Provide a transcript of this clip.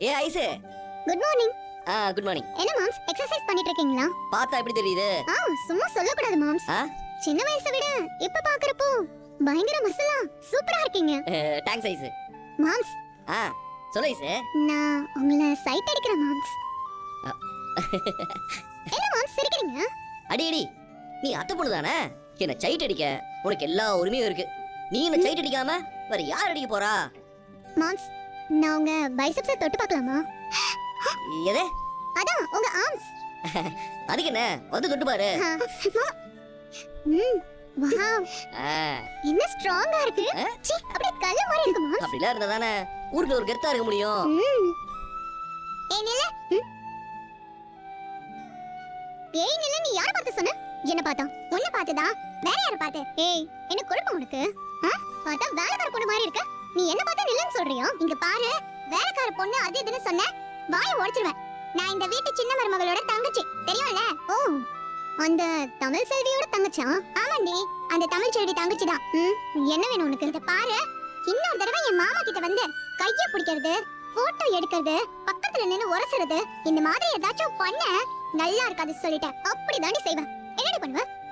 ஏ ஐசு. Good morning. Good morning. என்ன மாம்ஸ் எக்ஸர்சைஸ் பண்ணிட்டு இருக்கீங்களா? பார்த்தா எப்படி தெரியுது? சும்மா சொல்லக்கூடாது மாம்ஸ். சின்ன வயசை விட இப்ப பாக்குறப்போ பயங்கர மசலா சூப்பரா இருக்கீங்க. தேங்க்ஸ் ஐசு. மாம்ஸ் சொல்லு ஐசு. நான் உங்களை சைட் அடிக்கிறேன் மாம்ஸ். என்ன மாம்ஸ் சிரிக்கிறீங்க? அடி அடி, நீ அத்தை பொண்ணு தானே? என்ன சைட் அடிக்க உனக்கு எல்லா உரிமையும் இருக்கு. நீ என்ன சைட் அடிக்காம வேற யார் அடிக்க போறா? மாம்ஸ் நான் உங்க பைசெப்ஸை தொட்டு பார்க்கலாமா? எதே? அதான் உங்க ஆர்ம்ஸ். அதுக்கு என்ன, வந்து தொட்டு பாரு. வாவ், என்ன ஸ்ட்ராங்கா இருக்கு. சீ, அப்படியே கல்ல மாதிரி இருக்கு மாம்ஸ். அப்படிலாம் இருந்தா தானே ஊருக்கு ஒரு கெத்தா இருக்க முடியும். ஏய் நில்ல. ஏய் நில்ல, நீ யாரை பார்த்து சொன்ன? என்ன பார்த்தா? உன்னை பார்த்ததா? வேற யாரை பார்த்து? ஏய், என்ன குழப்பம் உனக்கு? பார்த்தா வேலைக்கார பொண்ணு மாதிரி இருக்க. நீ என்ன பார்த்தா நில்லன்னு சொல்றியா? இங்க பாரு, வேலைக்கார பொண்ணு அது இதுன்னு சொன்ன வாயை உடைச்சிருவேன். நான் இந்த வீட்டு சின்ன மருமகளோட தங்கச்சி, தெரியும்ல? ஓ, அந்த தமிழ் செல்வியோட தங்கச்சா? ஆமாண்டி, அந்த தமிழ் செல்வி தங்கச்சி தான். என்ன வேணும் உனக்கு? இத பாரு, இன்னொரு தடவை என் மாமா கிட்ட வந்து கைய பிடிக்கிறது, போட்டோ எடுக்கிறது, பக்கத்துல நின்னு உரசுறது, இந்த மாதிரி ஏதாச்சும் பண்ண நல்லா இருக்காது சொல்லிட்டேன். அப்படிதாண்டி செய்வேன். என்னடி பண்ணுவ?